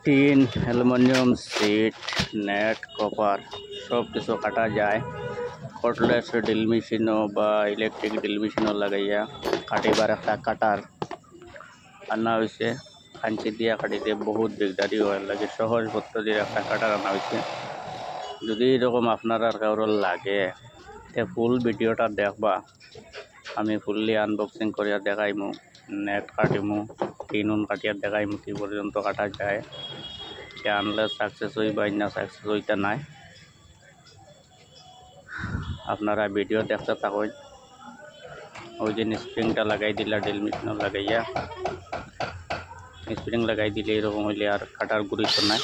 Tin, aluminium sheet, net, copper সব কিছু কাটা যায় কটলেস ড্রিল মেশিনও বা ইলেকট্রিক ড্রিল মেশিনও লাগাইয়া কাটিবার একটা কাটার আনা হয়েছে। খাঞ্চি দিয়া কাটিতে বহুত দিগদারি হয় লাগে, সহজ পদ্ধতির একটা কাটার আনা হয়েছে। যদি এরকম আপনার আর কারোর লাগে তে ফুল ভিডিওটা দেখবা, আমি ফুললি আনবক্সিং করিয়া দেখাইমু, নেট কাটিমু, টিনুন কাটিয়া দেখাইমু কি পর্যন্ত কাটা যায়, আনলে সাকসেস হইবা না সাকসেস হইতে নাই। আপনারা ভিডিও দেখতে থাকুন। ওই যে স্প্রিংটা লাগাই দিলা ড্রিল মেশিনও লাগাইয়া, স্প্রিং লাগাই দিলে এরকম হইলে আর কাটার গুরুত্ব নাই।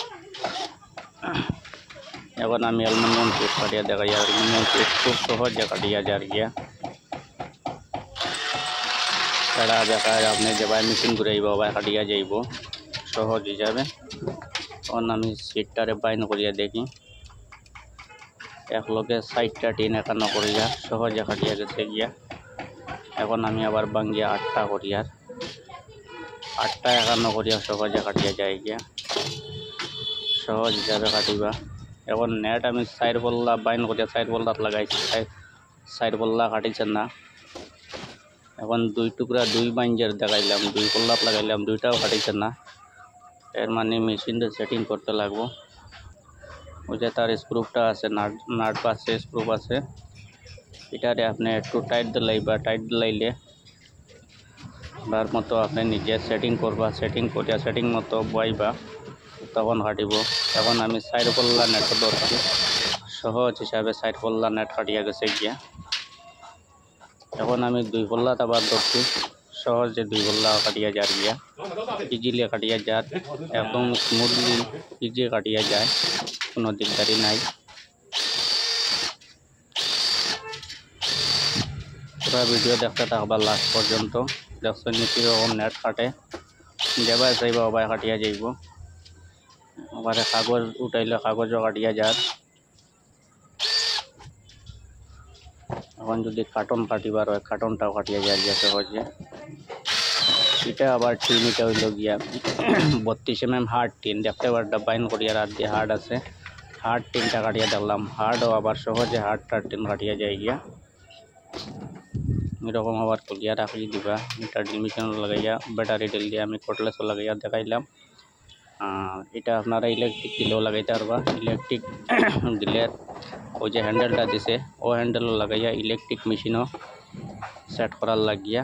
এখন আমি অ্যালুমিনিয়াম সিট কাটিয়া দেখাই, অ্যালুমিনিয়াম সিট খুব সহজে কাটিয়া যার গিয়া কাটা দেখায়, আপনি যেভাবে মেশিন ঘুরাইব বা কাটিয়া যাইব সহজ হিসাবে। তখন আমি সিটটারে বাইন করিয়া দেখি, একলগে 60টা টিন একান্ন করিয়া সহজে কাটিয়া গেছে গিয়া। এখন আমি আবার বাঙ্গিয়া 8টা করিয়ার 8টা একান্ন করিয়া সহজে কাটিয়া যায় গিয়া, সহজ হিসাবে কাটিবা। এখন নেট আমি 4 পল্লা বাইন করিয়া 4 পল্লাত লাগাইছি, 4 পল্লা কাটিছেন না। এখন 2 টুকরা 2 বাইঞ্জের দেখাইলাম, 2 পল্লাত লাগাইলাম, 2টাও কাটিছেন না। এর মানে মেশিনটা সেটিং করতে লাগবো। ওই যে তার স্ক্রুপটা আছে, নাট আছে, স্ক্রুপ আছে, এটারে আপনি একটু টাইট দিলাইবা, টাইট দিলাইলে তার মতো আপনি নিজে সেটিং করবা, সেটিং করিয়া সেটিং মতো বইবা, তখন কাটিব। এখন আমি 4 পল্লা নেট ধরছি, সহজ হিসাবে 4 পল্লা নেট কাটিয়া গেছে গিয়া। এখন আমি 2 পল্লাত আবার ধরছি, সহজে 2 পল্লা কাটিয়া যার গিয়া, ইজিলি কাটিয়া যার, একদম স্মুথলি ইজি কাটিয়া যায়, কোনো দিকদারি নাই। পুরা ভিডিও দেখতে থাকবা লাস্ট পর্যন্ত, দেখছেন কীরকম নেট কাটে, যেবাই চাইবা ওবাই কাটিয়া যাইব। আবার কাগজ উঠাইলে কাগজও কাটিয়া যার। এখন যদি কার্টন কাটিবার হয় কার্টনটাও কাটিয়া যায় গিয়া সহজে। এটা আবার টিন, এটা হইল গিয়া 32 mm হার্ড টিন, দেখতে পারটা বাইন করিয়া রাত দিয়ে হার্ড আছে, হার্ড টিনটা কাটিয়া দেখলাম, হার্ডও আবার সহজে হার্ড টিন কাটিয়া যায় গিয়া। এরকম আবার খুলিয়া রাখি দিবা, এটা ড্রিল মেশিন লাগাইয়া ব্যাটারি ড্রিল দিয়ে আমি কটলেসও লাগাইয়া দেখাইলাম। এটা আপনারা ইলেকট্রিক দিলেও লাগাইতে পারবা, ইলেকট্রিক দিলে ওই যে হ্যান্ডেলটা দিছে ও হ্যান্ডেলও লাগাইয়া ইলেকট্রিক মেশিনও সেট করার লাগিয়া